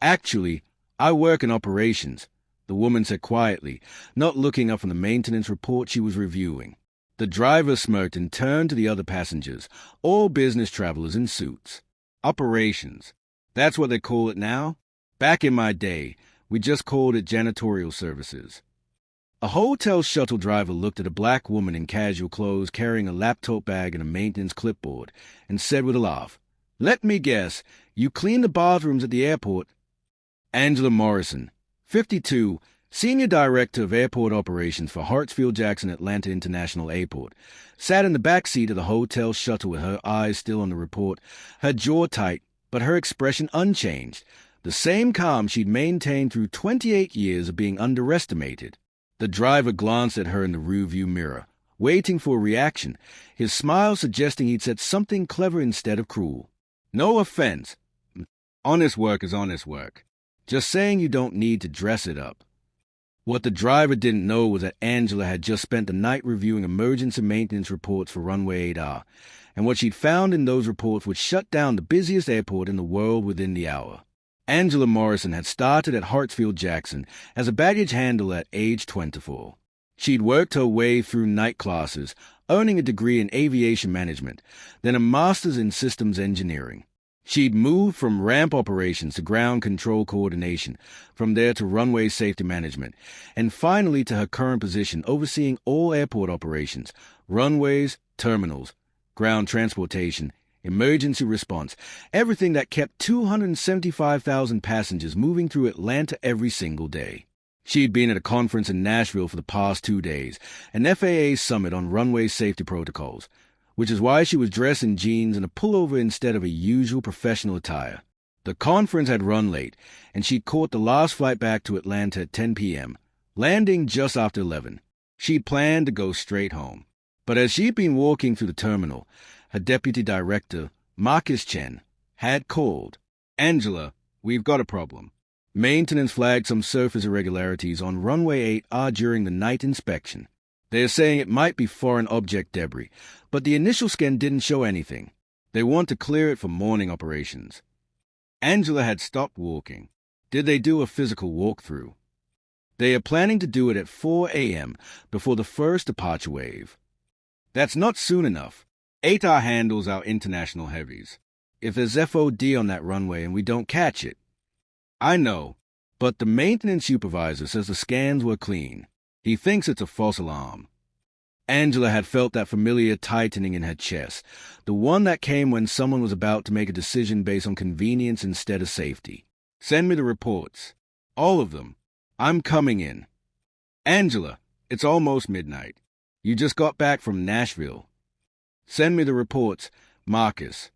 Actually, I work in operations, the woman said quietly, not looking up from the maintenance report she was reviewing. The driver smirked and turned to the other passengers, all business travelers in suits. Operations. That's what they call it now? Back in my day, we just called it janitorial services. A hotel shuttle driver looked at a black woman in casual clothes carrying a laptop bag and a maintenance clipboard and said with a laugh, "Let me guess, you clean the bathrooms at the airport?" Angela Morrison, 52, Senior Director of Airport Operations for Hartsfield-Jackson Atlanta International Airport, sat in the back seat of the hotel shuttle with her eyes still on the report, her jaw tight, but her expression unchanged, the same calm she'd maintained through 28 years of being underestimated. The driver glanced at her in the rearview mirror, waiting for a reaction, his smile suggesting he'd said something clever instead of cruel. No offense. Honest work is honest work. Just saying you don't need to dress it up. What the driver didn't know was that Angela had just spent the night reviewing emergency maintenance reports for Runway 8R, and what she'd found in those reports would shut down the busiest airport in the world within the hour. Angela Morrison had started at Hartsfield-Jackson as a baggage handler at age 24. She'd worked her way through night classes, earning a degree in aviation management, then a master's in systems engineering. She'd moved from ramp operations to ground control coordination, from there to runway safety management, and finally to her current position overseeing all airport operations, runways, terminals, ground transportation, emergency response, everything that kept 275,000 passengers moving through Atlanta every single day. She'd been at a conference in Nashville for the past 2 days, an FAA summit on runway safety protocols, which is why she was dressed in jeans and a pullover instead of a usual professional attire. The conference had run late, and she'd caught the last flight back to Atlanta at 10 p.m., landing just after 11. She'd planned to go straight home. But as she'd been walking through the terminal, her deputy director, Marcus Chen, had called. "Angela, we've got a problem. Maintenance flagged some surface irregularities on runway 8R during the night inspection. They're saying it might be foreign object debris, but the initial scan didn't show anything. They want to clear it for morning operations." Angela had stopped walking. Did they do a physical walkthrough? They are planning to do it at 4 a.m. before the first departure wave. That's not soon enough. 8R handles our international heavies. If there's FOD on that runway and we don't catch it. I know, but the maintenance supervisor says the scans were clean. He thinks it's a false alarm. Angela had felt that familiar tightening in her chest, the one that came when someone was about to make a decision based on convenience instead of safety. "Send me the reports. All of them. I'm coming in." "Angela, it's almost midnight. You just got back from Nashville." "Send me the reports, Marcus."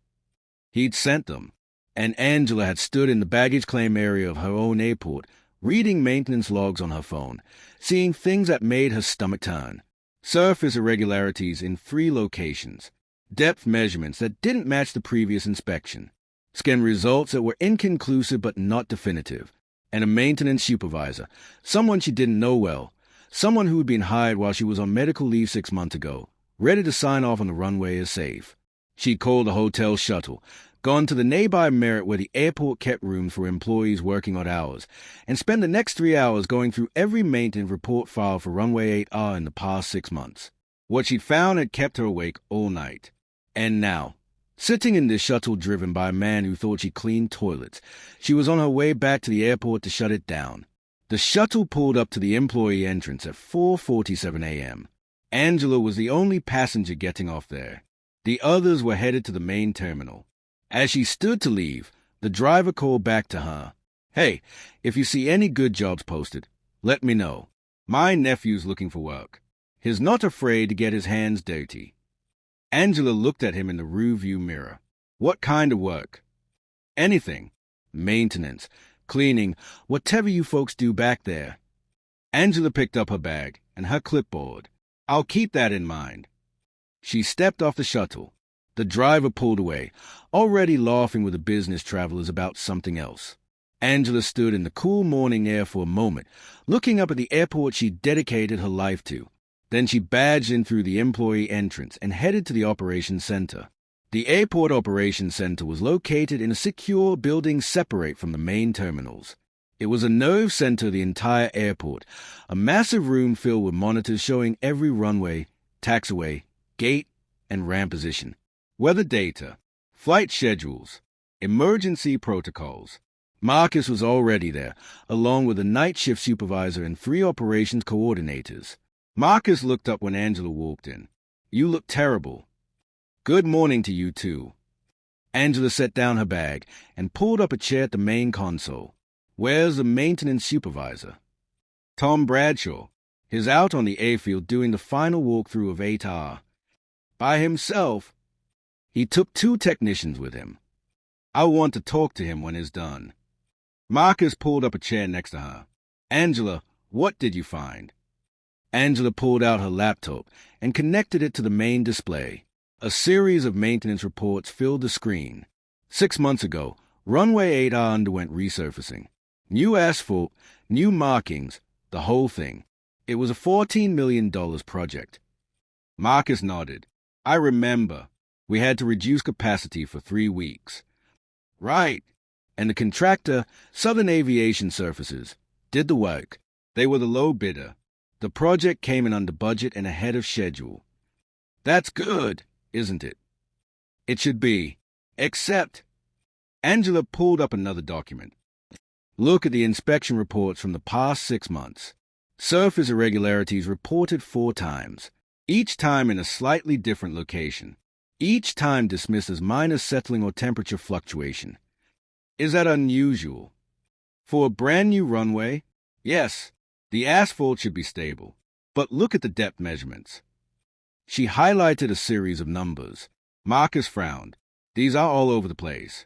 He'd sent them, and Angela had stood in the baggage claim area of her own airport, reading maintenance logs on her phone, seeing things that made her stomach turn. Surface irregularities in 3 locations, depth measurements that didn't match the previous inspection, scan results that were inconclusive but not definitive, and a maintenance supervisor, someone she didn't know well, someone who had been hired while she was on medical leave 6 months ago, ready to sign off on the runway as safe. She'd called the hotel shuttle, gone to the nearby Marriott where the airport kept rooms for employees working odd hours, and spent the next 3 hours going through every maintenance report file for Runway 8R in the past 6 months. What she'd found had kept her awake all night. And now, sitting in this shuttle driven by a man who thought she cleaned toilets, she was on her way back to the airport to shut it down. The shuttle pulled up to the employee entrance at 4:47 a.m. Angela was the only passenger getting off there. The others were headed to the main terminal. As she stood to leave, the driver called back to her. "Hey, if you see any good jobs posted, let me know. My nephew's looking for work. He's not afraid to get his hands dirty." Angela looked at him in the rearview mirror. "What kind of work?" "Anything. Maintenance, cleaning, whatever you folks do back there." Angela picked up her bag and her clipboard. "I'll keep that in mind." She stepped off the shuttle. The driver pulled away, already laughing with the business travelers about something else. Angela stood in the cool morning air for a moment, looking up at the airport she'd dedicated her life to. Then she badged in through the employee entrance and headed to the operations center. The airport operations center was located in a secure building separate from the main terminals. It was a nerve center of the entire airport, a massive room filled with monitors showing every runway, taxiway, gate, and ramp position, weather data, flight schedules, emergency protocols. Marcus was already there, along with a night shift supervisor and 3 operations coordinators. Marcus looked up when Angela walked in. "You look terrible." "Good morning to you, too." Angela set down her bag and pulled up a chair at the main console. "Where's the maintenance supervisor?" "Tom Bradshaw. He's out on the airfield doing the final walkthrough of 8R. By himself. He took 2 technicians with him. I want to talk to him when he's done." Marcus pulled up a chair next to her. "Angela, what did you find?" Angela pulled out her laptop and connected it to the main display. A series of maintenance reports filled the screen. 6 months ago, runway 8R underwent resurfacing. New asphalt, new markings, the whole thing. It was a $14 million project. Marcus nodded. "I remember. We had to reduce capacity for 3 weeks. Right. And the contractor, Southern Aviation Services, did the work. They were the low bidder. The project came in under budget and ahead of schedule. That's good, isn't it? It should be. Except..." Angela pulled up another document. "Look at the inspection reports from the past 6 months. Surface irregularities reported 4 times, each time in a slightly different location. Each time dismissed as minor settling or temperature fluctuation. Is that unusual? For a brand new runway? Yes, the asphalt should be stable. But look at the depth measurements." She highlighted a series of numbers. Marcus frowned. "These are all over the place."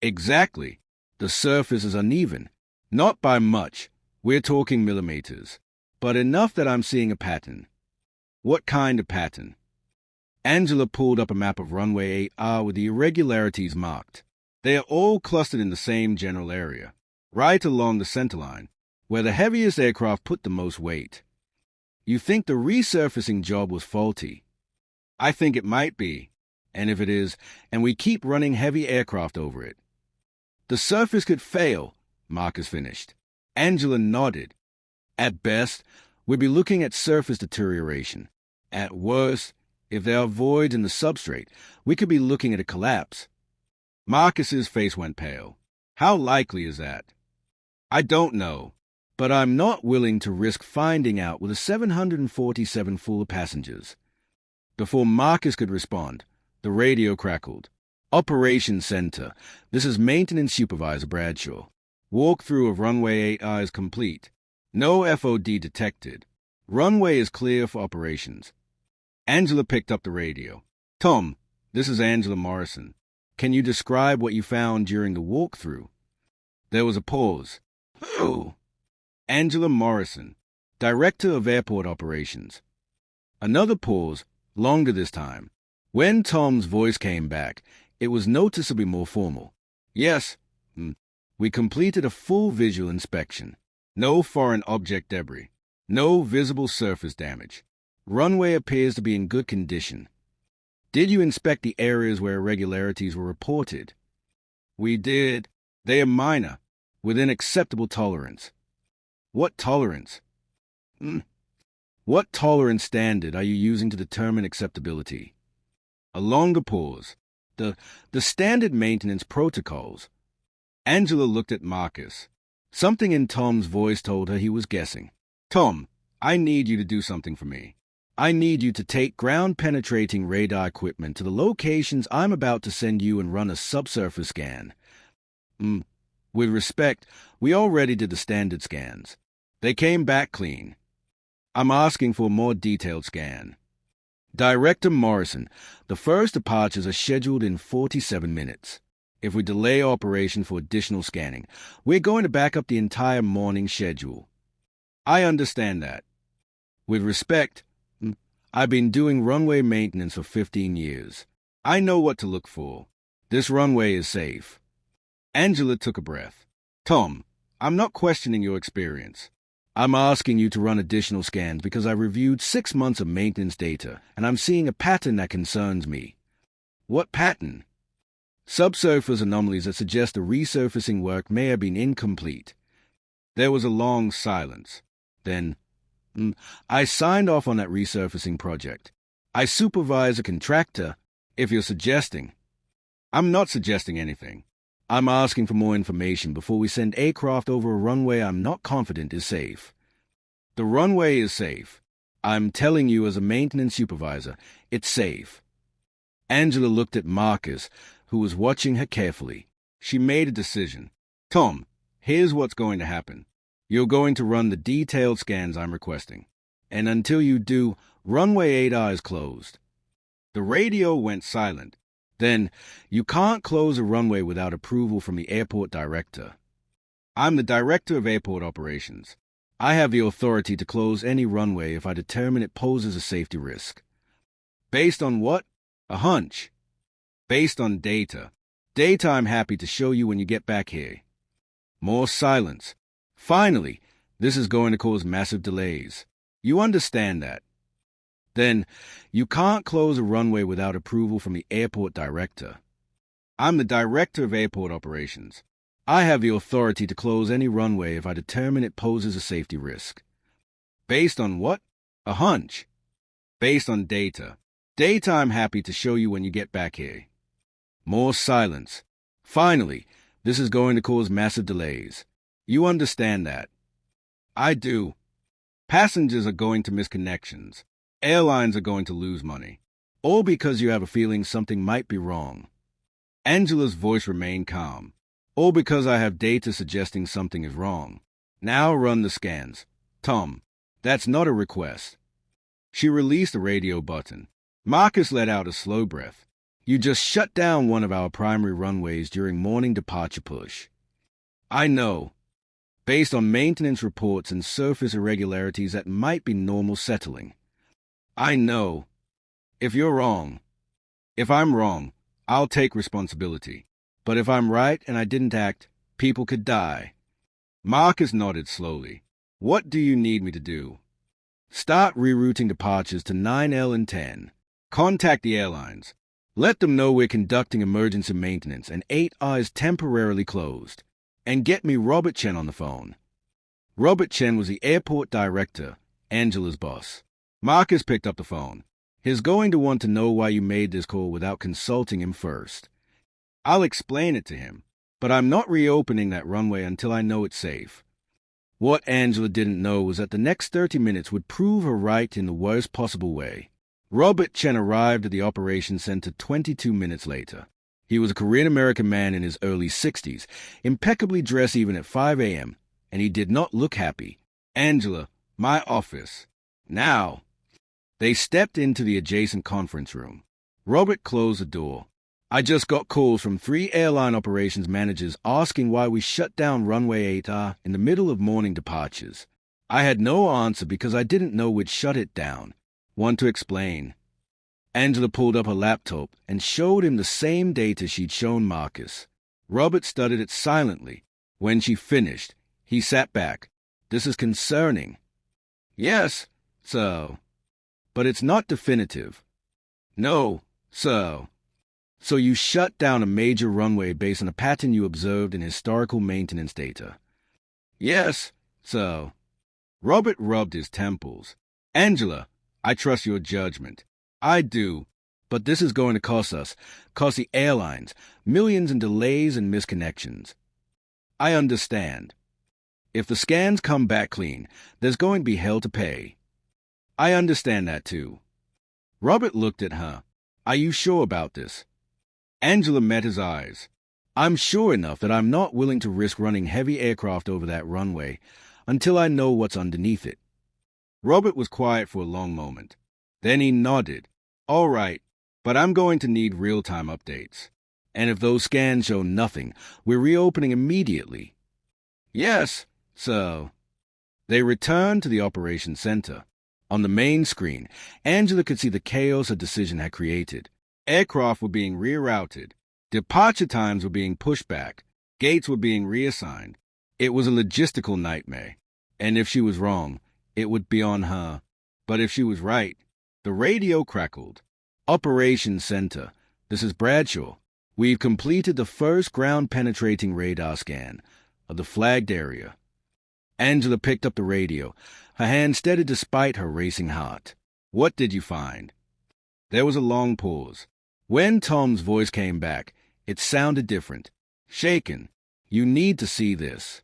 "Exactly. The surface is uneven. Not by much. We're talking millimeters. But enough that I'm seeing a pattern." "What kind of pattern?" Angela pulled up a map of runway 8R with the irregularities marked. "They are all clustered in the same general area, right along the centerline, where the heaviest aircraft put the most weight." "You think the resurfacing job was faulty?" "I think it might be. And if it is, and we keep running heavy aircraft over it." "The surface could fail," Marcus finished. Angela nodded. "At best, we'd be looking at surface deterioration. At worst, if there are voids in the substrate, we could be looking at a collapse." Marcus's face went pale. "How likely is that?" "I don't know. But I'm not willing to risk finding out with a 747 full of passengers." Before Marcus could respond, the radio crackled. "Operations Center. This is Maintenance Supervisor Bradshaw. Walkthrough of runway 8R is complete. No FOD detected. Runway is clear for operations." Angela picked up the radio. "Tom, this is Angela Morrison. Can you describe what you found during the walkthrough?" There was a pause. "Who?" "Angela Morrison, Director of Airport Operations." Another pause, longer this time. When Tom's voice came back, it was noticeably more formal. "Yes, we completed a full visual inspection. No foreign object debris. No visible surface damage. Runway appears to be in good condition." "Did you inspect the areas where irregularities were reported?" "We did. They are minor, within acceptable tolerance." "What tolerance?" "What tolerance standard are you using to determine acceptability?" A longer pause. The standard maintenance protocols." Angela looked at Marcus. Something in Tom's voice told her he was guessing. "Tom, I need you to do something for me. I need you to take ground-penetrating radar equipment to the locations I'm about to send you and run a subsurface scan." With respect, we already did the standard scans. They came back clean. I'm asking for a more detailed scan." "Director Morrison, the first departures are scheduled in 47 minutes. If we delay operation for additional scanning, we're going to back up the entire morning schedule." "I understand that. With respect, I've been doing runway maintenance for 15 years. I know what to look for. This runway is safe." Angela took a breath. "Tom, I'm not questioning your experience. I'm asking you to run additional scans because I reviewed 6 months of maintenance data, and I'm seeing a pattern that concerns me." What pattern? Subsurface anomalies that suggest the resurfacing work may have been incomplete. There was a long silence. Then, I signed off on that resurfacing project. I supervise a contractor, if you're suggesting. I'm not suggesting anything. I'm asking for more information before we send aircraft over a runway I'm not confident is safe. The runway is safe. I'm telling you as a maintenance supervisor, it's safe. Angela looked at Marcus, who was watching her carefully. She made a decision. Tom, here's what's going to happen. You're going to run the detailed scans I'm requesting. And until you do, runway 8R is closed. The radio went silent. Then, you can't close a runway without approval from the airport director. I'm the director of airport operations. I have the authority to close any runway if I determine it poses a safety risk. Based on what? A hunch. Based on data. Data I'm happy to show you when you get back here. More silence. Finally, this is going to cause massive delays. You understand that. Then, you can't close a runway without approval from the airport director. I'm the director of airport operations. I have the authority to close any runway if I determine it poses a safety risk. Based on what? A hunch. Based on data. Data I'm happy to show you when you get back here. More silence. Finally, this is going to cause massive delays. You understand that. I do. Passengers are going to miss connections. Airlines are going to lose money. All because you have a feeling something might be wrong. Angela's voice remained calm. All because I have data suggesting something is wrong. Now run the scans. Tom, that's not a request. She released the radio button. Marcus let out a slow breath. You just shut down one of our primary runways during morning departure push. I know. Based on maintenance reports and surface irregularities that might be normal settling. I know. If you're wrong, if I'm wrong, I'll take responsibility. But if I'm right and I didn't act, people could die. Marcus nodded slowly. What do you need me to do? Start rerouting departures to 9L and 10. Contact the airlines. Let them know we're conducting emergency maintenance and 8R is temporarily closed. And get me Robert Chen on the phone. Robert Chen was the airport director, Angela's boss. Marcus picked up the phone. He's going to want to know why you made this call without consulting him first. I'll explain it to him, but I'm not reopening that runway until I know it's safe. What Angela didn't know was that the next 30 minutes would prove her right in the worst possible way. Robert Chen arrived at the operations center 22 minutes later. He was a Korean-American man in his early 60s, impeccably dressed even at 5 a.m., and he did not look happy. Angela, my office. Now. They stepped into the adjacent conference room. Robert closed the door. I just got calls from 3 airline operations managers asking why we shut down runway 8R in the middle of morning departures. I had no answer because I didn't know we'd shut it down. Want to explain? Angela pulled up her laptop and showed him the same data she'd shown Marcus. Robert studied it silently. When she finished, he sat back. This is concerning. Yes, sir. But it's not definitive. No, sir. So you shut down a major runway based on a pattern you observed in historical maintenance data. Yes, sir. Robert rubbed his temples. Angela, I trust your judgment. I do. But this is going to cost the airlines, millions in delays and misconnections. I understand. If the scans come back clean, there's going to be hell to pay. I understand that too. Robert looked at her. Are you sure about this? Angela met his eyes. I'm sure enough that I'm not willing to risk running heavy aircraft over that runway until I know what's underneath it. Robert was quiet for a long moment. Then he nodded. All right, but I'm going to need real-time updates. And if those scans show nothing, we're reopening immediately. Yes, sir. They returned to the operations center. On the main screen, Angela could see the chaos her decision had created. Aircraft were being rerouted. Departure times were being pushed back. Gates were being reassigned. It was a logistical nightmare. And if she was wrong, it would be on her. But if she was right, the radio crackled. Operations Center. This is Bradshaw. We've completed the first ground-penetrating radar scan of the flagged area. Angela picked up the radio, her hand steady despite her racing heart. What did you find? There was a long pause. When Tom's voice came back, it sounded different. Shaken. You need to see this.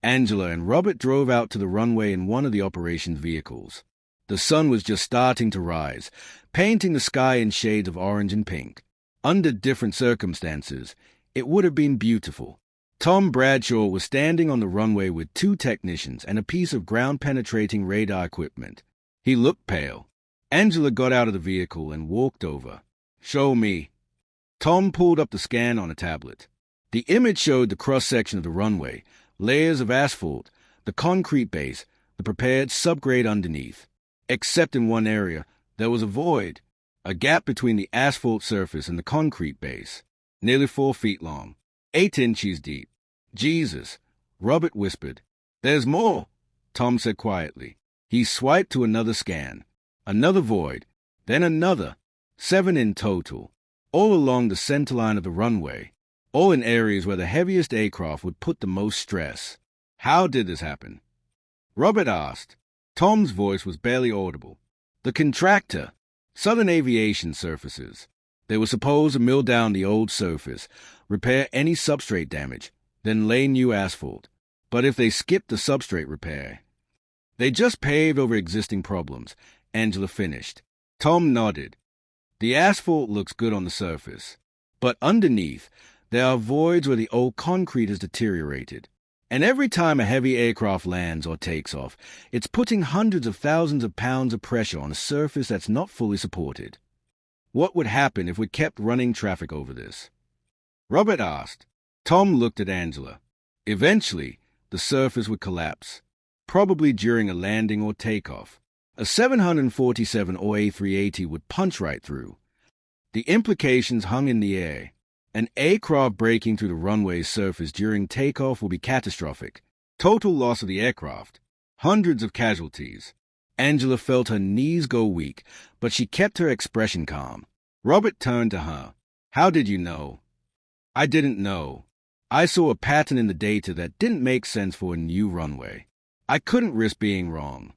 Angela and Robert drove out to the runway in one of the operations vehicles. The sun was just starting to rise, painting the sky in shades of orange and pink. Under different circumstances, it would have been beautiful. Tom Bradshaw was standing on the runway with 2 technicians and a piece of ground-penetrating radar equipment. He looked pale. Angela got out of the vehicle and walked over. Show me. Tom pulled up the scan on a tablet. The image showed the cross-section of the runway, layers of asphalt, the concrete base, the prepared subgrade underneath. Except in one area, there was a void, a gap between the asphalt surface and the concrete base, nearly 4 feet long, 8 inches deep. Jesus, Robert whispered. There's more, Tom said quietly. He swiped to another scan. Another void, then another, 7 in total, all along the center line of the runway, all in areas where the heaviest aircraft would put the most stress. How did this happen? Robert asked. Tom's voice was barely audible. The contractor, Southern Aviation Surfaces. They were supposed to mill down the old surface, repair any substrate damage, then lay new asphalt. But if they skipped the substrate repair, they just paved over existing problems. Angela finished. Tom nodded. The asphalt looks good on the surface, but underneath, there are voids where the old concrete has deteriorated. And every time a heavy aircraft lands or takes off, it's putting hundreds of thousands of pounds of pressure on a surface that's not fully supported. What would happen if we kept running traffic over this? Robert asked. Tom looked at Angela. Eventually, the surface would collapse, probably during a landing or takeoff. A 747 or A380 would punch right through. The implications hung in the air. An aircraft breaking through the runway's surface during takeoff will be catastrophic. Total loss of the aircraft. Hundreds of casualties. Angela felt her knees go weak, but she kept her expression calm. Robert turned to her. How did you know? I didn't know. I saw a pattern in the data that didn't make sense for a new runway. I couldn't risk being wrong.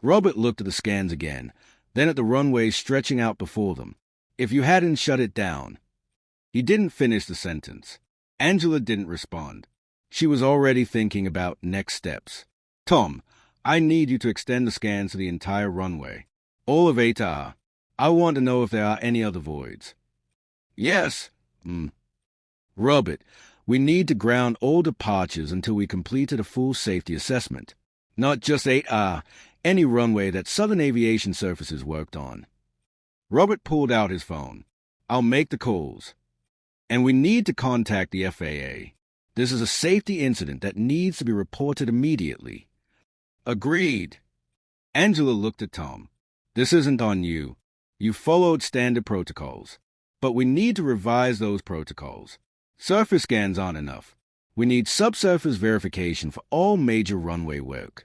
Robert looked at the scans again, then at the runway stretching out before them. If you hadn't shut it down. He didn't finish the sentence. Angela didn't respond. She was already thinking about next steps. Tom, I need you to extend the scans to the entire runway. All of 8R. I want to know if there are any other voids. Yes. Robert, we need to ground all departures until we completed a full safety assessment. Not just 8R, any runway that Southern Aviation Surfaces worked on. Robert pulled out his phone. I'll make the calls. And we need to contact the FAA. This is a safety incident that needs to be reported immediately. Agreed. Angela looked at Tom. This isn't on you. You followed standard protocols. But we need to revise those protocols. Surface scans aren't enough. We need subsurface verification for all major runway work.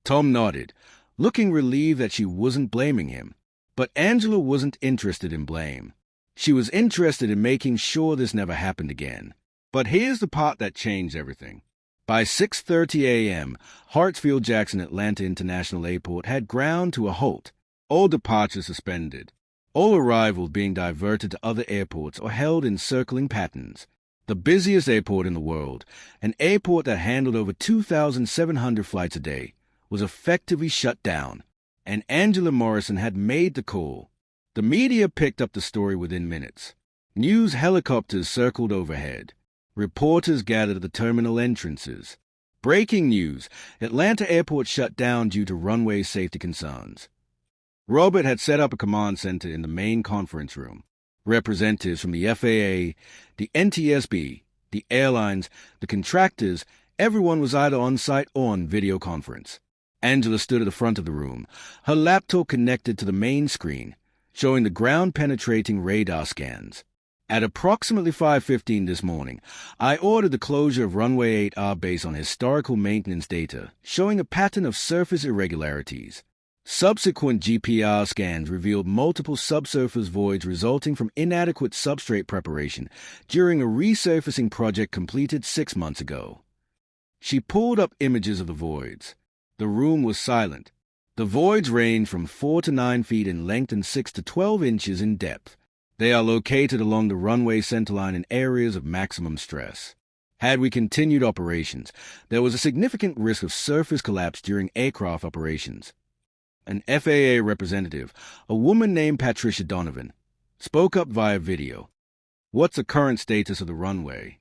Tom nodded, looking relieved that she wasn't blaming him. But Angela wasn't interested in blame. She was interested in making sure this never happened again. But here's the part that changed everything. By 6:30 a.m., Hartsfield-Jackson Atlanta International Airport had ground to a halt, all departures suspended, all arrivals being diverted to other airports or held in circling patterns. The busiest airport in the world, an airport that handled over 2,700 flights a day, was effectively shut down, and Angela Morrison had made the call. The media picked up the story within minutes. News helicopters circled overhead. Reporters gathered at the terminal entrances. Breaking news, Atlanta Airport shut down due to runway safety concerns. Robert had set up a command center in the main conference room. Representatives from the FAA, the NTSB, the airlines, the contractors, everyone was either on site or on video conference. Angela stood at the front of the room, her laptop connected to the main screen, showing the ground-penetrating radar scans. At approximately 5:15 this morning, I ordered the closure of runway 8R based on historical maintenance data, showing a pattern of surface irregularities. Subsequent GPR scans revealed multiple subsurface voids resulting from inadequate substrate preparation during a resurfacing project completed 6 months ago. She pulled up images of the voids. The room was silent. The voids range from 4 to 9 feet in length and 6 to 12 inches in depth. They are located along the runway centerline in areas of maximum stress. Had we continued operations, there was a significant risk of surface collapse during aircraft operations. An FAA representative, a woman named Patricia Donovan, spoke up via video. What's the current status of the runway?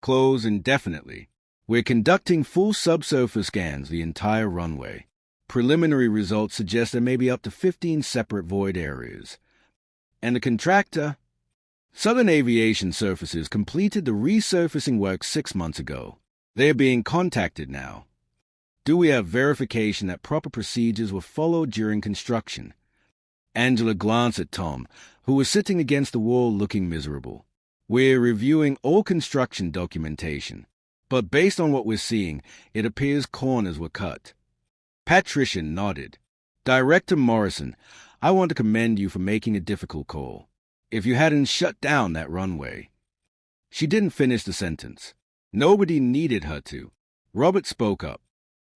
Closed indefinitely. We're conducting full subsurface scans the entire runway. Preliminary results suggest there may be up to 15 separate void areas. And the contractor? Southern Aviation Surfaces completed the resurfacing work 6 months ago. They're being contacted now. Do we have verification that proper procedures were followed during construction? Angela glanced at Tom, who was sitting against the wall looking miserable. We're reviewing all construction documentation, but based on what we're seeing, it appears corners were cut. Patricia nodded. Director Morrison, I want to commend you for making a difficult call. If you hadn't shut down that runway. She didn't finish the sentence. Nobody needed her to. Robert spoke up.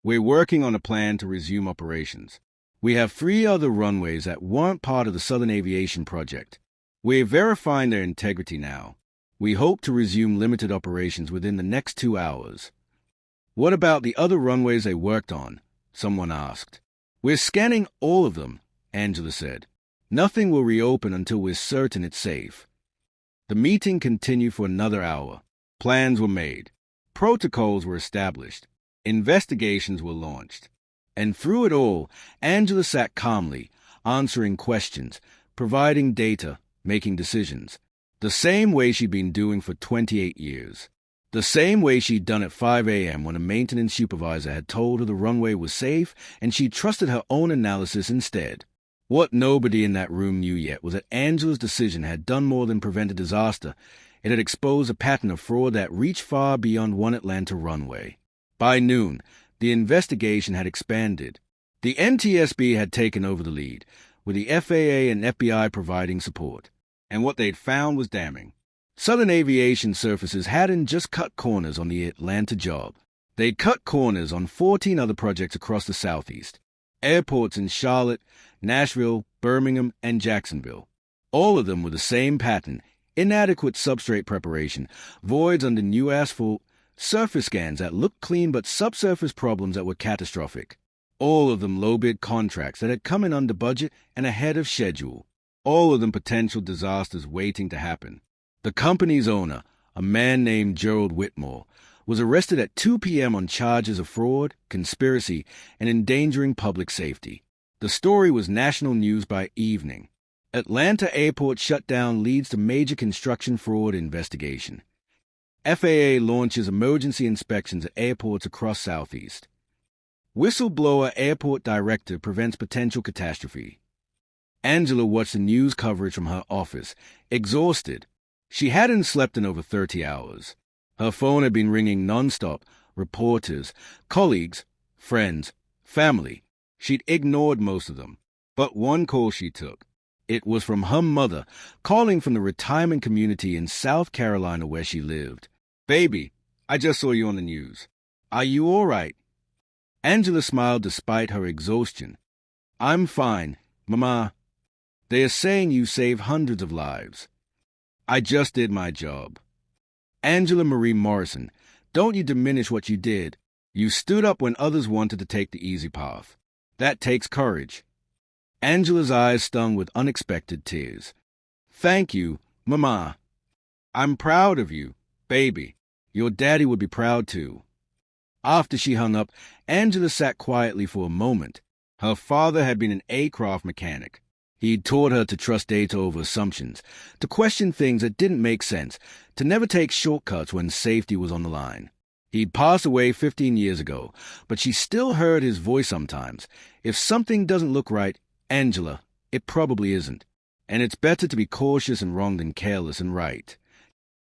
We're working on a plan to resume operations. We have 3 other runways that weren't part of the Southern Aviation project. We're verifying their integrity now. We hope to resume limited operations within the next 2 hours. What about the other runways they worked on? Someone asked. We're scanning all of them, Angela said. Nothing will reopen until we're certain it's safe. The meeting continued for another hour. Plans were made. Protocols were established. Investigations were launched. And through it all, Angela sat calmly, answering questions, providing data, making decisions. The same way she'd been doing for 28 years. The same way she'd done at 5 a.m. when a maintenance supervisor had told her the runway was safe and she trusted her own analysis instead. What nobody in that room knew yet was that Angela's decision had done more than prevent a disaster. It had exposed a pattern of fraud that reached far beyond one Atlanta runway. By noon, the investigation had expanded. The NTSB had taken over the lead, with the FAA and FBI providing support. And what they'd found was damning. Southern Aviation Surfaces hadn't just cut corners on the Atlanta job. They'd cut corners on 14 other projects across the Southeast. Airports in Charlotte, Nashville, Birmingham, and Jacksonville. All of them with the same pattern: inadequate substrate preparation, voids under new asphalt, surface scans that looked clean but subsurface problems that were catastrophic. All of them low-bid contracts that had come in under budget and ahead of schedule. All of them potential disasters waiting to happen. The company's owner, a man named Gerald Whitmore, was arrested at 2 p.m. on charges of fraud, conspiracy, and endangering public safety. The story was national news by evening. Atlanta airport shutdown leads to major construction fraud investigation. FAA launches emergency inspections at airports across Southeast. Whistleblower airport director prevents potential catastrophe. Angela watched the news coverage from her office, exhausted. She hadn't slept in over 30 hours. Her phone had been ringing nonstop. Reporters, colleagues, friends, family. She'd ignored most of them. But one call she took. It was from her mother, calling from the retirement community in South Carolina where she lived. "Baby, I just saw you on the news. Are you all right?" Angela smiled despite her exhaustion. "I'm fine, Mama. They are saying you saved hundreds of lives. I just did my job." Angela Marie Morrison, don't you diminish what you did. You stood up when others wanted to take the easy path. That takes courage. Angela's eyes stung with unexpected tears. "Thank you, Mama. I'm proud of you, baby. Your daddy would be proud too." After she hung up, Angela sat quietly for a moment. Her father had been an aircraft mechanic. He'd taught her to trust data over assumptions, to question things that didn't make sense, to never take shortcuts when safety was on the line. He'd passed away 15 years ago, but she still heard his voice sometimes. If something doesn't look right, Angela, it probably isn't. And it's better to be cautious and wrong than careless and right.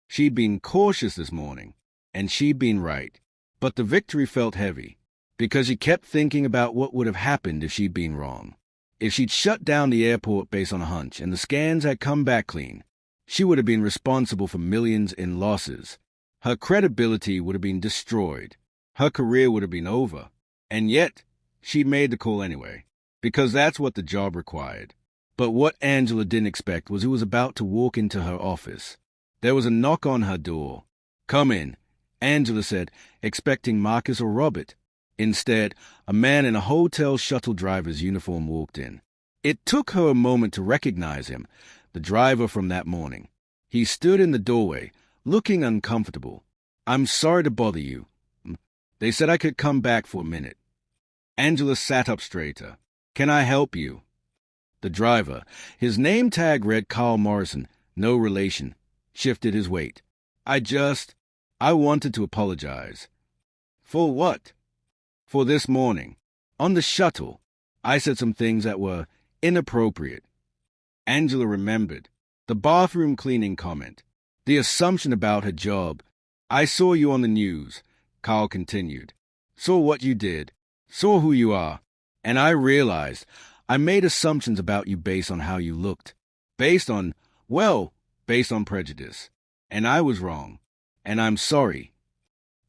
She'd been cautious this morning, and she'd been right. But the victory felt heavy. because she kept thinking about what would have happened if she'd been wrong. If she'd shut down the airport based on a hunch and the scans had come back clean, she would have been responsible for millions in losses. Her credibility would have been destroyed. Her career would have been over. And yet, she made the call anyway, because that's what the job required. But what Angela didn't expect was who was about to walk into her office. There was a knock on her door. "Come in," Angela said, expecting Marcus or Robert. Instead, a man in a hotel shuttle driver's uniform walked in. It took her a moment to recognize him, the driver from that morning. He stood in the doorway, looking uncomfortable. "I'm sorry to bother you. They said I could come back for a minute." Angela sat up straighter. "Can I help you?" The driver, his name tag read Carl Morrison, no relation, shifted his weight. I wanted to apologize." "For what?" "For this morning. On the shuttle, I said some things that were inappropriate." Angela remembered. The bathroom cleaning comment. The assumption about her job. "I saw you on the news," Carl continued. "Saw what you did. Saw who you are. And I realized I made assumptions about you based on how you looked. Based on prejudice. And I was wrong. And I'm sorry."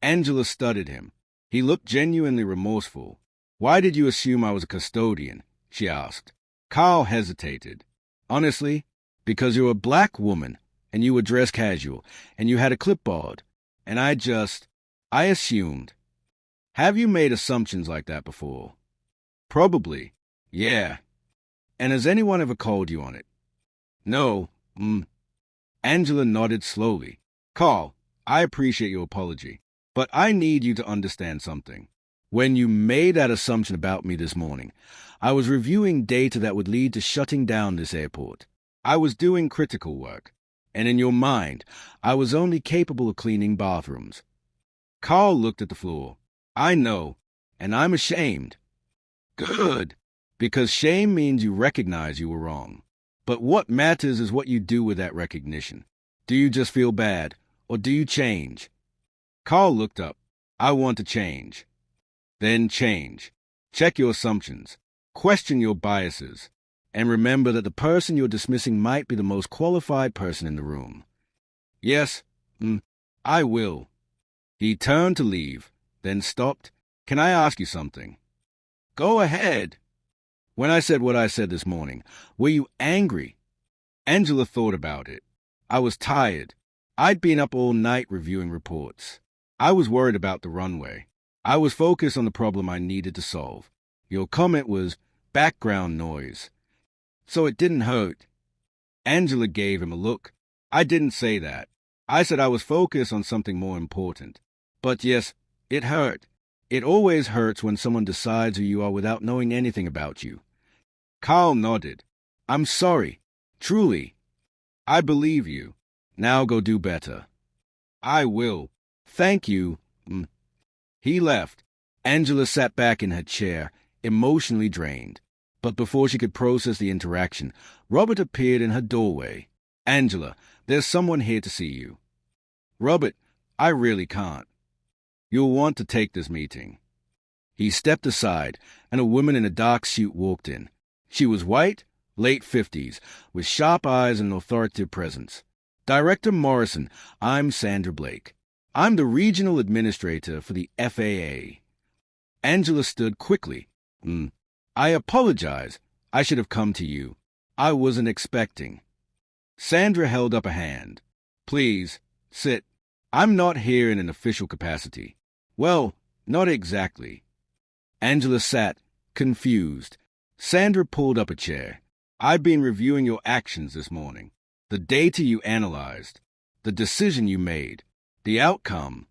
Angela studied him. He looked genuinely remorseful. "Why did you assume I was a custodian?" she asked. Carl hesitated. "Honestly, because you're a black woman, and you were dressed casual, and you had a clipboard. And I assumed." "Have you made assumptions like that before?" "Probably. Yeah." "And has anyone ever called you on it?" "No. Angela nodded slowly. "Carl, I appreciate your apology, but I need you to understand something. When you made that assumption about me this morning, I was reviewing data that would lead to shutting down this airport. I was doing critical work, and in your mind, I was only capable of cleaning bathrooms." Carl looked at the floor. "I know, and I'm ashamed." "Good, because shame means you recognize you were wrong. But what matters is what you do with that recognition. Do you just feel bad, or do you change?" Carl looked up. "I want to change." "Then change. Check your assumptions. Question your biases. And remember that the person you're dismissing might be the most qualified person in the room." "Yes, I will." He turned to leave, then stopped. "Can I ask you something?" "Go ahead." "When I said what I said this morning, were you angry?" Angela thought about it. "I was tired. I'd been up all night reviewing reports. I was worried about the runway. I was focused on the problem I needed to solve. Your comment was background noise. So it didn't hurt." Angela gave him a look. "I didn't say that. I said I was focused on something more important. But yes, it hurt. It always hurts when someone decides who you are without knowing anything about you." Carl nodded. "I'm sorry. Truly. I believe you. Now go do better." "I will. Thank you." He left. Angela sat back in her chair, emotionally drained. But before she could process the interaction, Robert appeared in her doorway. "Angela, there's someone here to see you." "Robert, I really can't." "You'll want to take this meeting." He stepped aside, and a woman in a dark suit walked in. She was white, late 50s, with sharp eyes and an authoritative presence. "Director Morrison, I'm Sandra Blake. I'm the regional administrator for the FAA." Angela stood quickly. "I apologize. I should have come to you. I wasn't expecting." Sandra held up a hand. "Please, sit. I'm not here in an official capacity." "Well, not exactly." Angela sat, confused. Sandra pulled up a chair. "I've been reviewing your actions this morning. The data you analyzed. The decision you made. The outcome."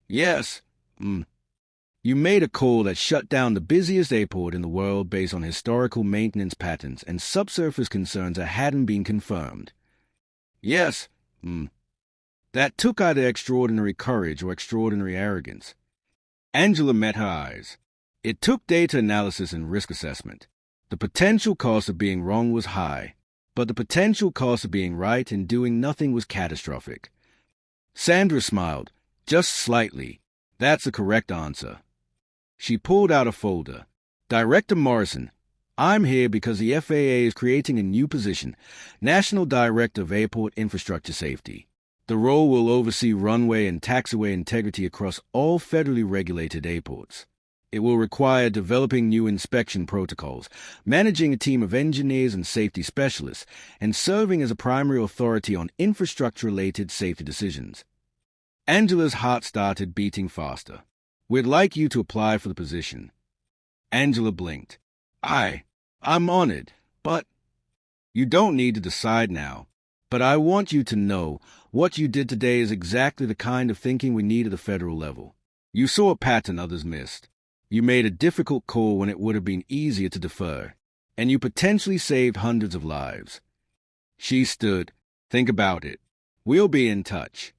"Yes, You made a call that shut down the busiest airport in the world based on historical maintenance patterns and subsurface concerns that hadn't been confirmed." "Yes, That took either extraordinary courage or extraordinary arrogance." Angela met her eyes. "It took data analysis and risk assessment. The potential cost of being wrong was high, but the potential cost of being right and doing nothing was catastrophic." Sandra smiled, just slightly. "That's the correct answer." She pulled out a folder. Director Morrison, I'm here because the FAA is creating a new position, National Director of Airport Infrastructure Safety. The role will oversee runway and taxiway integrity across all federally regulated airports. It will require developing new inspection protocols, managing a team of engineers and safety specialists, and serving as a primary authority on infrastructure-related safety decisions. Angela's heart started beating faster. We'd like you to apply for the position. Angela blinked. I'm honored, but you don't need to decide now. But I want you to know what you did today is exactly the kind of thinking we need at the federal level. You saw a pattern others missed. You made a difficult call when it would have been easier to defer, and you potentially saved hundreds of lives. She stood. Think about it. We'll be in touch.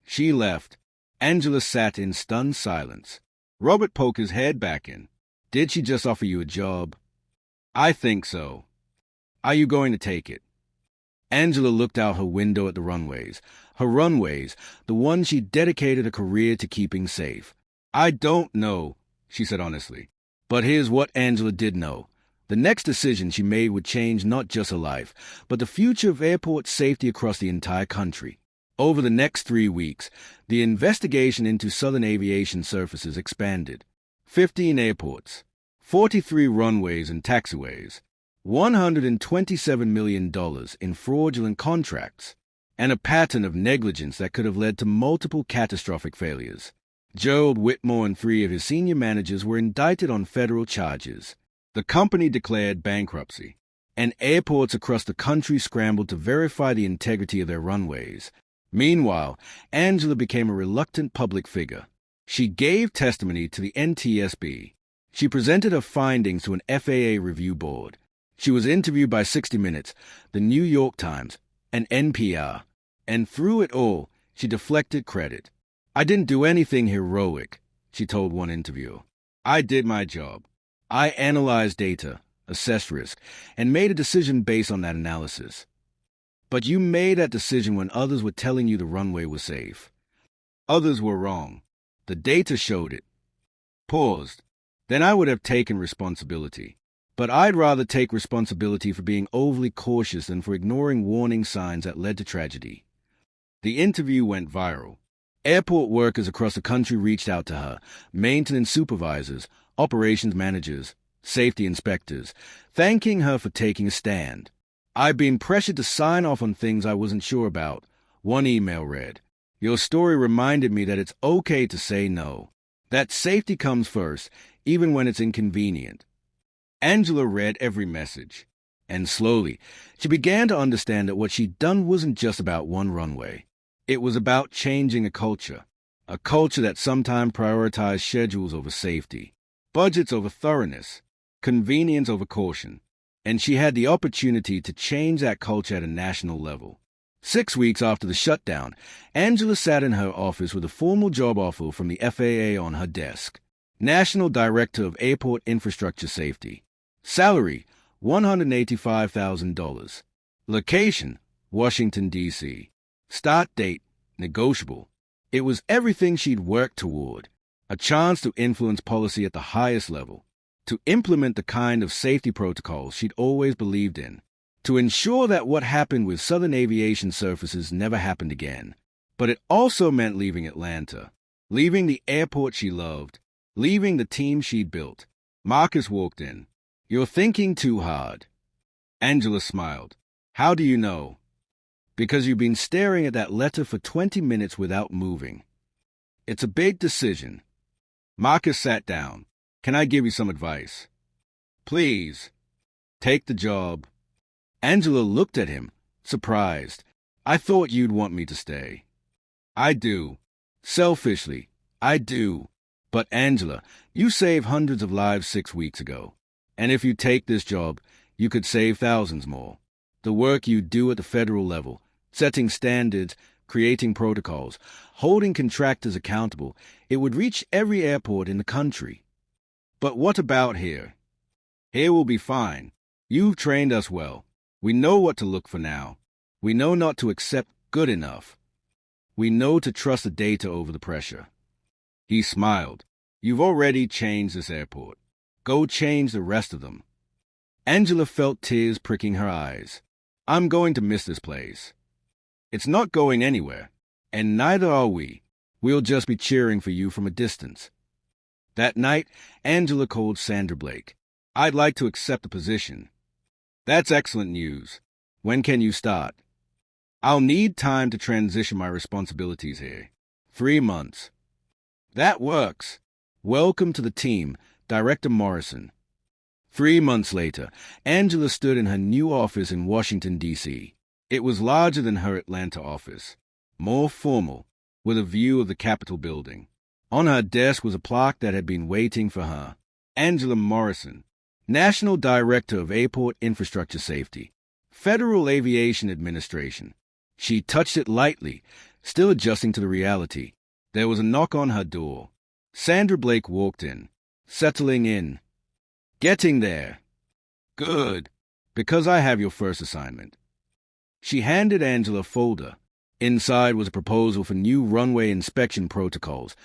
She left. Angela sat in stunned silence. Robert poked his head back in. Did she just offer you a job? I think so. Are you going to take it? Angela looked out her window at the runways. Her runways, the ones she dedicated a career to keeping safe. I don't know, she said honestly. But here's what Angela did know. The next decision she made would change not just her life, but the future of airport safety across the entire country. Over the next 3 weeks, the investigation into Southern aviation services expanded. 15 airports, 43 runways and taxiways, $127 million in fraudulent contracts, and a pattern of negligence that could have led to multiple catastrophic failures. Gerald Whitmore and 3 of his senior managers were indicted on federal charges. The company declared bankruptcy, and airports across the country scrambled to verify the integrity of their runways. Meanwhile, Angela became a reluctant public figure. She gave testimony to the NTSB. She presented her findings to an FAA review board. She was interviewed by 60 Minutes, the New York Times, and NPR. And through it all, she deflected credit. I didn't do anything heroic, she told one interviewer. I did my job. I analyzed data, assessed risk, and made a decision based on that analysis. But you made that decision when others were telling you the runway was safe. Others were wrong. The data showed it. Paused. Then I would have taken responsibility. But I'd rather take responsibility for being overly cautious than for ignoring warning signs that led to tragedy. The interview went viral. Airport workers across the country reached out to her, maintenance supervisors, operations managers, safety inspectors, thanking her for taking a stand. I've been pressured to sign off on things I wasn't sure about. One email read, Your story reminded me that it's okay to say no. That safety comes first, even when it's inconvenient. Angela read every message, and slowly, she began to understand that what she'd done wasn't just about one runway. It was about changing a culture that sometimes prioritized schedules over safety, budgets over thoroughness, convenience over caution, and she had the opportunity to change that culture at a national level. 6 weeks after the shutdown, Angela sat in her office with a formal job offer from the FAA on her desk. National Director of Airport Infrastructure Safety. Salary, $185,000. Location, Washington, D.C. Start date, negotiable. It was everything she'd worked toward. A chance to influence policy at the highest level. To implement the kind of safety protocols she'd always believed in. To ensure that what happened with Southern aviation services never happened again. But it also meant leaving Atlanta. Leaving the airport she loved. Leaving the team she'd built. Marcus walked in. You're thinking too hard. Angela smiled. How do you know? Because you've been staring at that letter for 20 minutes without moving. It's a big decision. Marcus sat down. Can I give you some advice? Please. Take the job. Angela looked at him, surprised. I thought you'd want me to stay. I do. Selfishly, I do. But Angela, you saved hundreds of lives 6 weeks ago. And if you take this job, you could save thousands more. The work you do at the federal level, setting standards, creating protocols, holding contractors accountable, it would reach every airport in the country. But what about here? Here will be fine. You've trained us well. We know what to look for now. We know not to accept good enough. We know to trust the data over the pressure. He smiled. You've already changed this airport. Go change the rest of them. Angela felt tears pricking her eyes. I'm going to miss this place. It's not going anywhere, and neither are we. We'll just be cheering for you from a distance. That night, Angela called Sandra Blake. I'd like to accept the position. That's excellent news. When can you start? I'll need time to transition my responsibilities here. 3 months. That works. Welcome to the team, Director Morrison. 3 months later, Angela stood in her new office in Washington, D.C. It was larger than her Atlanta office, more formal, with a view of the Capitol building. On her desk was a plaque that had been waiting for her. Angela Morrison, National Director of Airport Infrastructure Safety, Federal Aviation Administration. She touched it lightly, still adjusting to the reality. There was a knock on her door. Sandra Blake walked in, settling in. Getting there. Good, because I have your first assignment. She handed Angela a folder. Inside was a proposal for new runway inspection protocols,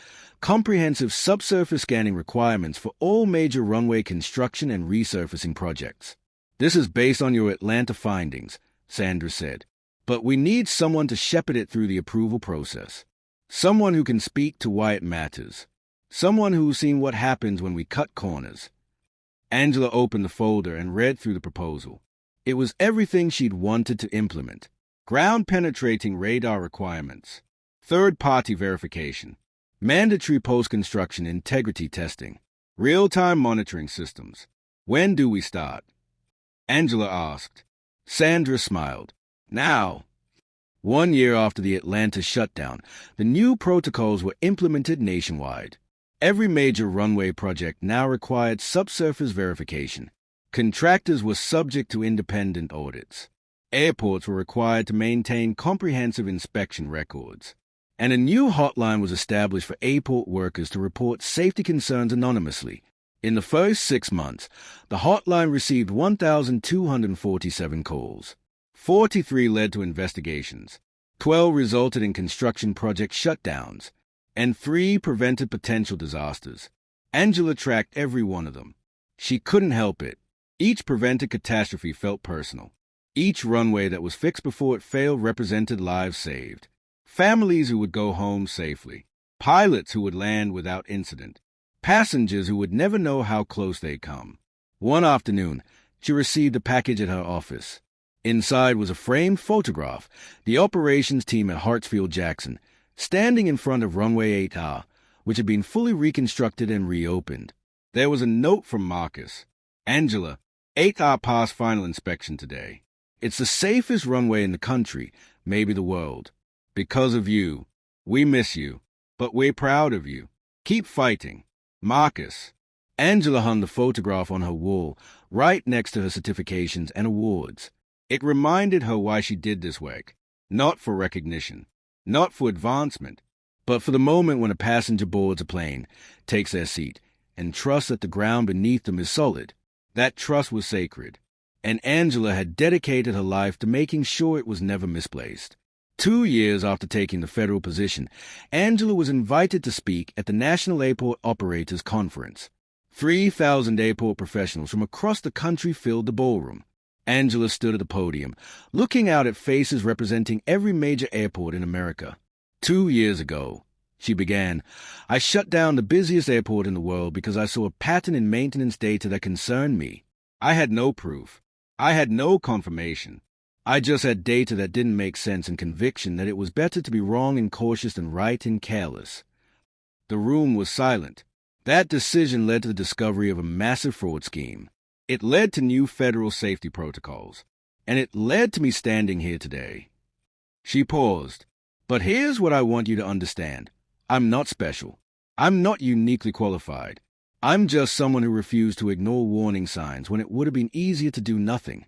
comprehensive subsurface scanning requirements for all major runway construction and resurfacing projects. This is based on your Atlanta findings, Sandra said, but we need someone to shepherd it through the approval process. Someone who can speak to why it matters. Someone who's seen what happens when we cut corners. Angela opened the folder and read through the proposal. It was everything she'd wanted to implement. Ground-penetrating radar requirements, third-party verification, mandatory post-construction integrity testing, real-time monitoring systems. When do we start? Angela asked. Sandra smiled. Now. 1 year after the Atlanta shutdown, the new protocols were implemented nationwide. Every major runway project now required subsurface verification. Contractors were subject to independent audits. Airports were required to maintain comprehensive inspection records. And a new hotline was established for airport workers to report safety concerns anonymously. In the first 6 months, the hotline received 1,247 calls. 43 led to investigations. 12 resulted in construction project shutdowns. And 3 prevented potential disasters. Angela tracked every one of them. She couldn't help it. Each prevented catastrophe felt personal. Each runway that was fixed before it failed represented lives saved. Families who would go home safely. Pilots who would land without incident. Passengers who would never know how close they'd come. One afternoon, she received a package at her office. Inside was a framed photograph, the operations team at Hartsfield-Jackson, standing in front of runway 8R, which had been fully reconstructed and reopened. There was a note from Marcus. Angela, 8R passed final inspection today. It's the safest runway in the country, maybe the world. Because of you. We miss you, but we're proud of you. Keep fighting. Marcus. Angela hung the photograph on her wall, right next to her certifications and awards. It reminded her why she did this work. Not for recognition. Not for advancement, but for the moment when a passenger boards a plane, takes their seat, and trusts that the ground beneath them is solid. That trust was sacred, and Angela had dedicated her life to making sure it was never misplaced. 2 years after taking the federal position, Angela was invited to speak at the National Airport Operators Conference. 3,000 airport professionals from across the country filled the ballroom. Angela stood at the podium, looking out at faces representing every major airport in America. 2 years ago, she began, I shut down the busiest airport in the world because I saw a pattern in maintenance data that concerned me. I had no proof. I had no confirmation. I just had data that didn't make sense and conviction that it was better to be wrong and cautious than right and careless. The room was silent. That decision led to the discovery of a massive fraud scheme. It led to new federal safety protocols, and it led to me standing here today. She paused. But here's what I want you to understand. I'm not special. I'm not uniquely qualified. I'm just someone who refused to ignore warning signs when it would have been easier to do nothing.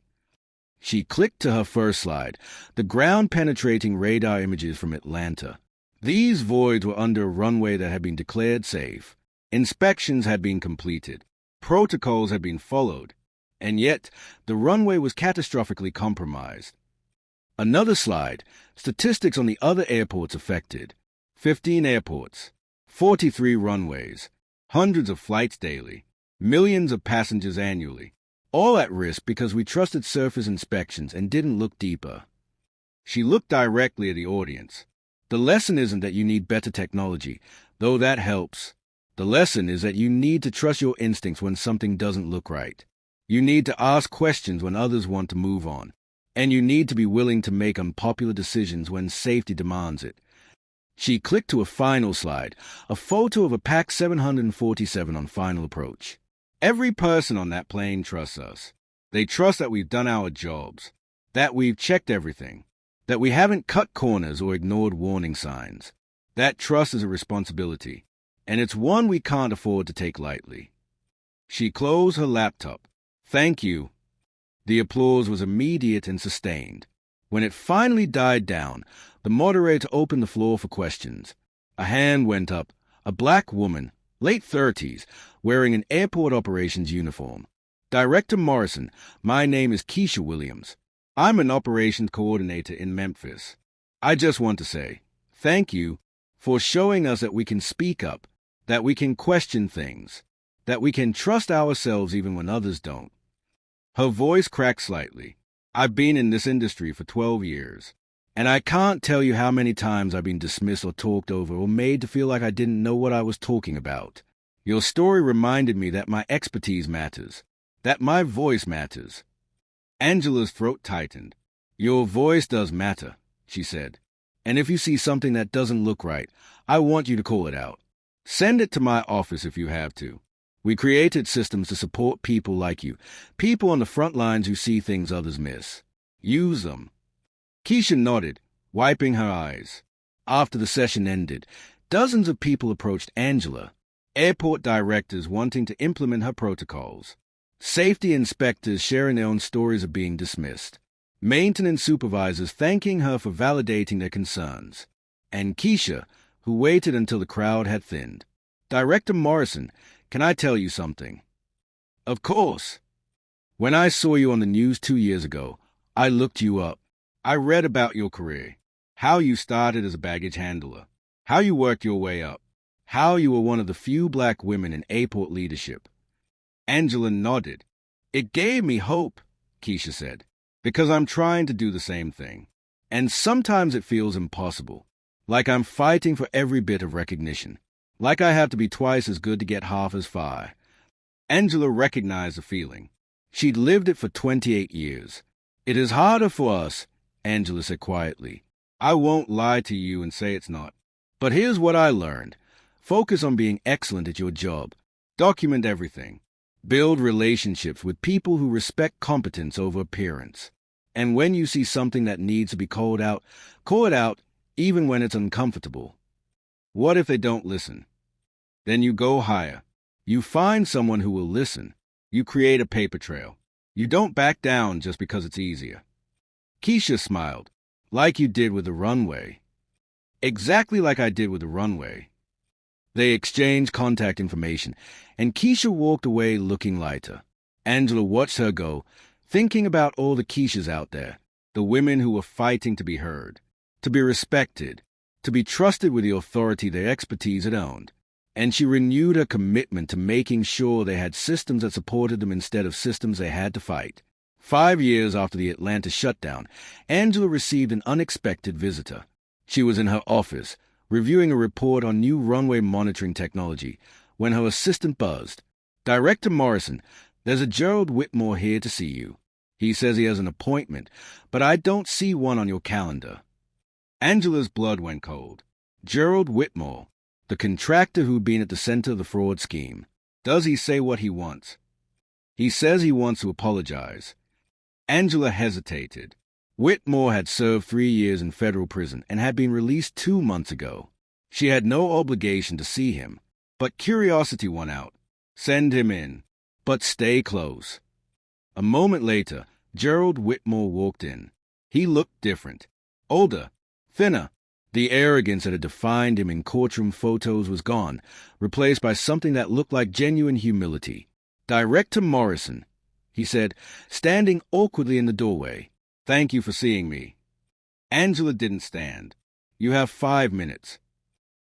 She clicked to her first slide, the ground-penetrating radar images from Atlanta. These voids were under a runway that had been declared safe. Inspections had been completed. Protocols had been followed, and yet the runway was catastrophically compromised. Another slide, statistics on the other airports affected. 15 airports, 43 runways, Hundreds of flights daily, millions of passengers annually, all at risk because we trusted surface inspections and didn't look deeper. She looked directly at the audience. The lesson isn't that you need better technology, though that helps. The lesson is that you need to trust your instincts when something doesn't look right. You need to ask questions when others want to move on. And you need to be willing to make unpopular decisions when safety demands it. She clicked to a final slide, a photo of a PAC 747 on final approach. Every person on that plane trusts us. They trust that we've done our jobs, that we've checked everything, that we haven't cut corners or ignored warning signs. That trust is a responsibility, and it's one we can't afford to take lightly. She closed her laptop. Thank you. The applause was immediate and sustained. When it finally died down, the moderator opened the floor for questions. A hand went up, a black woman, late 30s, wearing an airport operations uniform. Director Morrison, my name is Keisha Williams. I'm an operations coordinator in Memphis. I just want to say, thank you for showing us that we can speak up, that we can question things, that we can trust ourselves even when others don't. Her voice cracked slightly. I've been in this industry for 12 years, and I can't tell you how many times I've been dismissed or talked over or made to feel like I didn't know what I was talking about. Your story reminded me that my expertise matters, that my voice matters. Angela's throat tightened. Your voice does matter, she said. And if you see something that doesn't look right, I want you to call it out. Send it to my office if you have to. We created systems to support people like you, people on the front lines who see things others miss. Use them. Keisha nodded, wiping her eyes. After the session ended, dozens of people approached Angela, airport directors wanting to implement her protocols, safety inspectors sharing their own stories of being dismissed, maintenance supervisors thanking her for validating their concerns, and Keisha, who waited until the crowd had thinned. Director Morrison, can I tell you something? Of course. When I saw you on the news 2 years ago, I looked you up. I read about your career, how you started as a baggage handler, how you worked your way up, how you were one of the few black women in airport leadership. Angela nodded. It gave me hope, Keisha said, because I'm trying to do the same thing. And sometimes it feels impossible, like I'm fighting for every bit of recognition. Like I have to be twice as good to get half as far. Angela recognized the feeling. She'd lived it for 28 years. It is harder for us, Angela said quietly. I won't lie to you and say it's not. But here's what I learned. Focus on being excellent at your job. Document everything. Build relationships with people who respect competence over appearance. And when you see something that needs to be call it out, even when it's uncomfortable. What if they don't listen? Then you go higher. You find someone who will listen. You create a paper trail. You don't back down just because it's easier. Keisha smiled, like you did with the runway. Exactly like I did with the runway. They exchanged contact information, and Keisha walked away looking lighter. Angela watched her go, thinking about all the Keishas out there, the women who were fighting to be heard, to be respected, to be trusted with the authority their expertise had owned. And she renewed her commitment to making sure they had systems that supported them instead of systems they had to fight. 5 years after the Atlanta shutdown, Angela received an unexpected visitor. She was in her office, reviewing a report on new runway monitoring technology, when her assistant buzzed. Director Morrison, there's a Gerald Whitmore here to see you. He says he has an appointment, but I don't see one on your calendar. Angela's blood went cold. Gerald Whitmore, the contractor who'd been at the center of the fraud scheme. Does he say what he wants? He says he wants to apologize. Angela hesitated. Whitmore had served 3 years in federal prison and had been released 2 months ago. She had no obligation to see him, but curiosity won out. Send him in, but stay close. A moment later, Gerald Whitmore walked in. He looked different. Older, thinner. The arrogance that had defined him in courtroom photos was gone, replaced by something that looked like genuine humility. Director Morrison, he said, standing awkwardly in the doorway. Thank you for seeing me. Angela didn't stand. You have 5 minutes.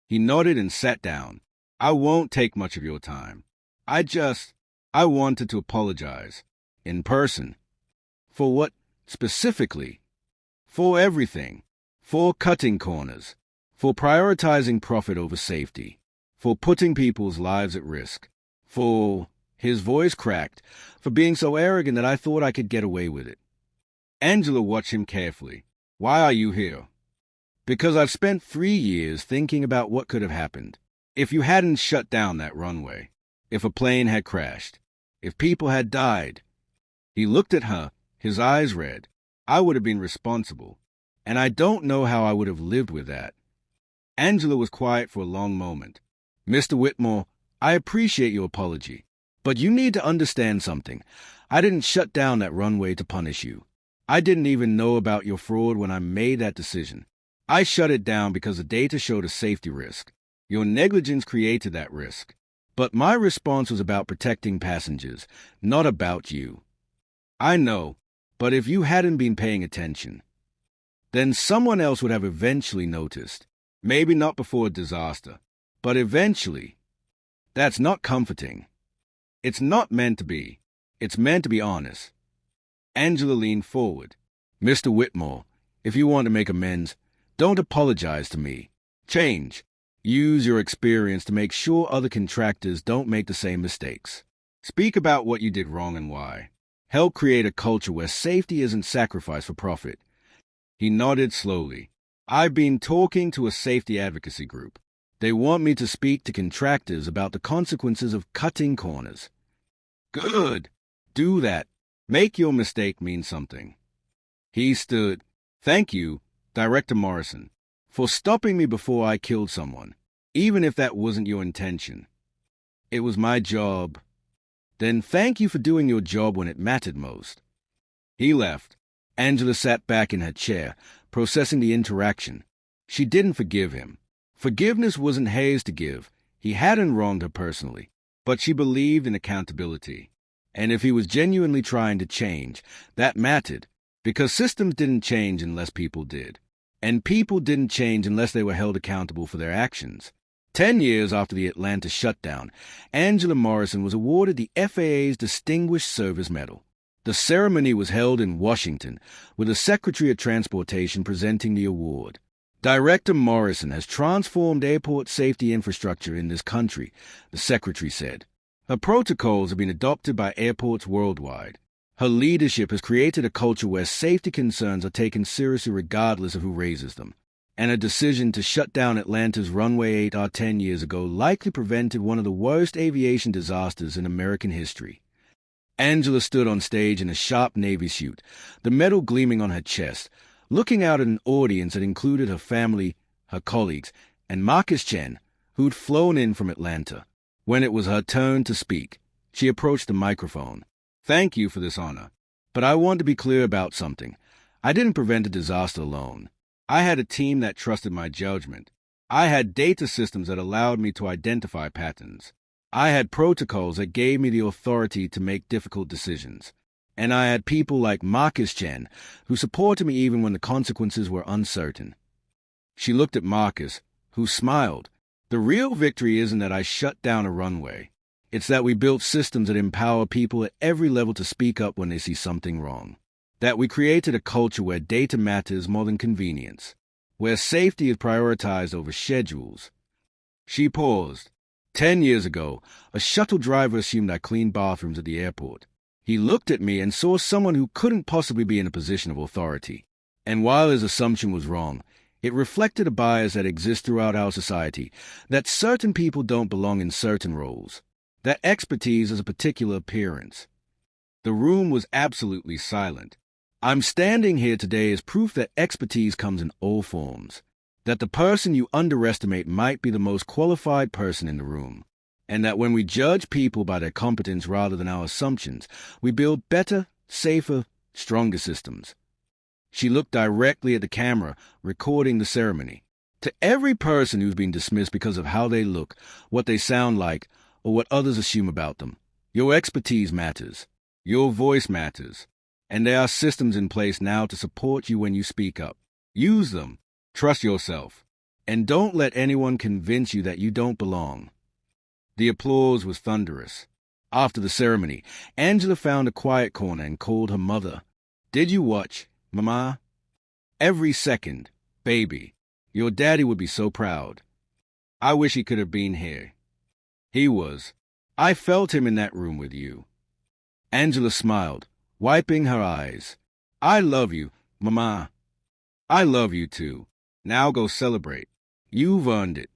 He nodded and sat down. I won't take much of your time. I wanted to apologize. In person. For what, specifically? For everything. For cutting corners. For prioritizing profit over safety. For putting people's lives at risk. For, his voice cracked, for being so arrogant that I thought I could get away with it. Angela watched him carefully. Why are you here? Because I've spent 3 years thinking about what could have happened. If you hadn't shut down that runway. If a plane had crashed. If people had died. He looked at her, his eyes red. I would have been responsible. And I don't know how I would have lived with that. Angela was quiet for a long moment. Mr. Whitmore, I appreciate your apology. But you need to understand something. I didn't shut down that runway to punish you. I didn't even know about your fraud when I made that decision. I shut it down because the data showed a safety risk. Your negligence created that risk. But my response was about protecting passengers, not about you. I know, but if you hadn't been paying attention, then someone else would have eventually noticed. Maybe not before a disaster, but eventually. That's not comforting. It's not meant to be. It's meant to be honest. Angela leaned forward. Mr. Whitmore, if you want to make amends, don't apologize to me. Change. Use your experience to make sure other contractors don't make the same mistakes. Speak about what you did wrong and why. Help create a culture where safety isn't sacrificed for profit. He nodded slowly. I've been talking to a safety advocacy group. They want me to speak to contractors about the consequences of cutting corners. Good. Do that. Make your mistake mean something. He stood. Thank you, Director Morrison, for stopping me before I killed someone, even if that wasn't your intention. It was my job. Then thank you for doing your job when it mattered most. He left. Angela sat back in her chair, processing the interaction. She didn't forgive him. Forgiveness wasn't hers to give. He hadn't wronged her personally, but she believed in accountability. And if he was genuinely trying to change, that mattered, because systems didn't change unless people did. And people didn't change unless they were held accountable for their actions. 10 years after the Atlanta shutdown, Angela Morrison was awarded the FAA's Distinguished Service Medal. The ceremony was held in Washington, with the Secretary of Transportation presenting the award. Director Morrison has transformed airport safety infrastructure in this country, the Secretary said. Her protocols have been adopted by airports worldwide. Her leadership has created a culture where safety concerns are taken seriously regardless of who raises them. And a decision to shut down Atlanta's Runway 8 10 years ago likely prevented one of the worst aviation disasters in American history. Angela stood on stage in a sharp navy suit, the medal gleaming on her chest, looking out at an audience that included her family, her colleagues, and Marcus Chen, who'd flown in from Atlanta. When it was her turn to speak, she approached the microphone. Thank you for this honor, but I want to be clear about something. I didn't prevent a disaster alone. I had a team that trusted my judgment. I had data systems that allowed me to identify patterns. I had protocols that gave me the authority to make difficult decisions. And I had people like Marcus Chen who supported me even when the consequences were uncertain. She looked at Marcus, who smiled. The real victory isn't that I shut down a runway. It's that we built systems that empower people at every level to speak up when they see something wrong. That we created a culture where data matters more than convenience, where safety is prioritized over schedules. She paused. 10 years ago, a shuttle driver assumed I cleaned bathrooms at the airport. He looked at me and saw someone who couldn't possibly be in a position of authority. And while his assumption was wrong, it reflected a bias that exists throughout our society, that certain people don't belong in certain roles, that expertise is a particular appearance. The room was absolutely silent. I'm standing here today as proof that expertise comes in all forms, that the person you underestimate might be the most qualified person in the room, and that when we judge people by their competence rather than our assumptions, we build better, safer, stronger systems. She looked directly at the camera, recording the ceremony. To every person who's been dismissed because of how they look, what they sound like, or what others assume about them, your expertise matters. Your voice matters. And there are systems in place now to support you when you speak up. Use them. Trust yourself. And don't let anyone convince you that you don't belong. The applause was thunderous. After the ceremony, Angela found a quiet corner and called her mother. "Did you watch, Mama?" "Every second. Baby, your daddy would be so proud. I wish he could have been here." "He was. I felt him in that room with you." Angela smiled, wiping her eyes. "I love you, Mama." "I love you too. Now go celebrate. You've earned it."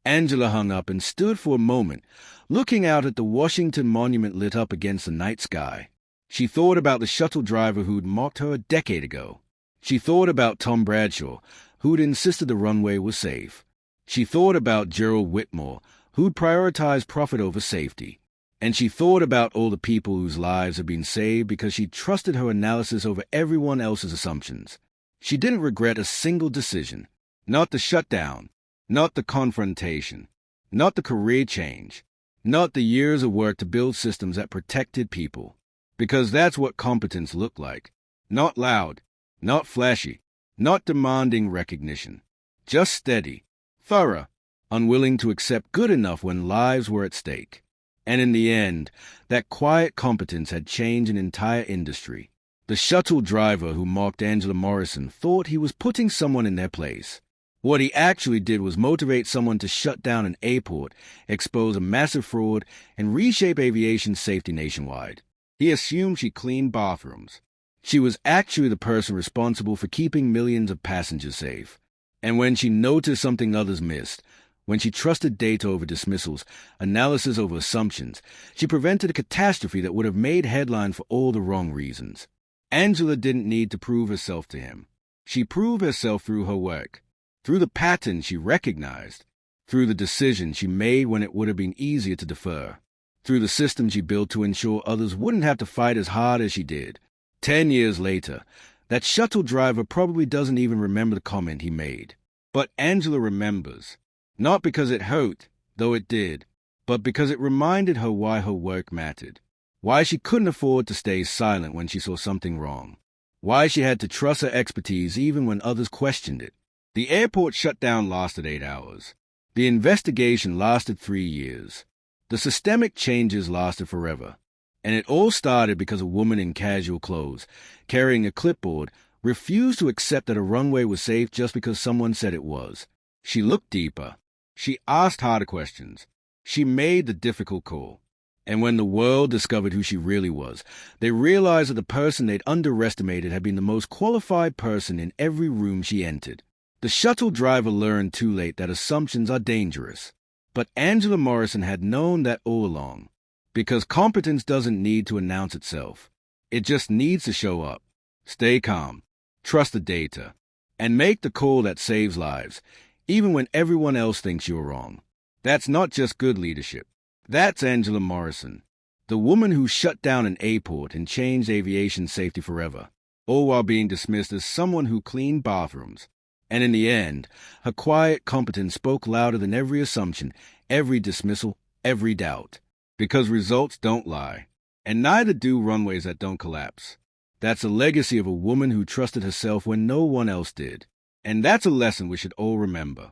Angela hung up and stood for a moment, looking out at the Washington Monument lit up against the night sky. She thought about the shuttle driver who'd mocked her a decade ago. She thought about Tom Bradshaw, who'd insisted the runway was safe. She thought about Gerald Whitmore, who'd prioritized profit over safety. And she thought about all the people whose lives had been saved because she trusted her analysis over everyone else's assumptions. She didn't regret a single decision. Not the shutdown, not the confrontation, not the career change, not the years of work to build systems that protected people. Because that's what competence looked like. Not loud, not flashy, not demanding recognition. Just steady, thorough, unwilling to accept good enough when lives were at stake. And in the end, that quiet competence had changed an entire industry. The shuttle driver who mocked Angela Morrison thought he was putting someone in their place. What he actually did was motivate someone to shut down an airport, expose a massive fraud, and reshape aviation safety nationwide. He assumed she cleaned bathrooms. She was actually the person responsible for keeping millions of passengers safe. And when she noticed something others missed, when she trusted data over dismissals, analysis over assumptions, she prevented a catastrophe that would have made headlines for all the wrong reasons. Angela didn't need to prove herself to him. She proved herself through her work, through the patterns she recognized, through the decisions she made when it would have been easier to defer, through the systems she built to ensure others wouldn't have to fight as hard as she did. 10 years later, that shuttle driver probably doesn't even remember the comment he made. But Angela remembers. Not because it hurt, though it did, but because it reminded her why her work mattered. Why she couldn't afford to stay silent when she saw something wrong. Why she had to trust her expertise even when others questioned it. The airport shutdown lasted 8 hours. The investigation lasted 3 years. The systemic changes lasted forever. And it all started because a woman in casual clothes, carrying a clipboard, refused to accept that a runway was safe just because someone said it was. She looked deeper. She asked harder questions. She made the difficult call. And when the world discovered who she really was, they realized that the person they'd underestimated had been the most qualified person in every room she entered. The shuttle driver learned too late that assumptions are dangerous. But Angela Morrison had known that all along. Because competence doesn't need to announce itself. It just needs to show up. Stay calm. Trust the data. And make the call that saves lives, even when everyone else thinks you're wrong. That's not just good leadership. That's Angela Morrison, the woman who shut down an airport and changed aviation safety forever, all while being dismissed as someone who cleaned bathrooms. And in the end, her quiet competence spoke louder than every assumption, every dismissal, every doubt. Because results don't lie, and neither do runways that don't collapse. That's a legacy of a woman who trusted herself when no one else did. And that's a lesson we should all remember.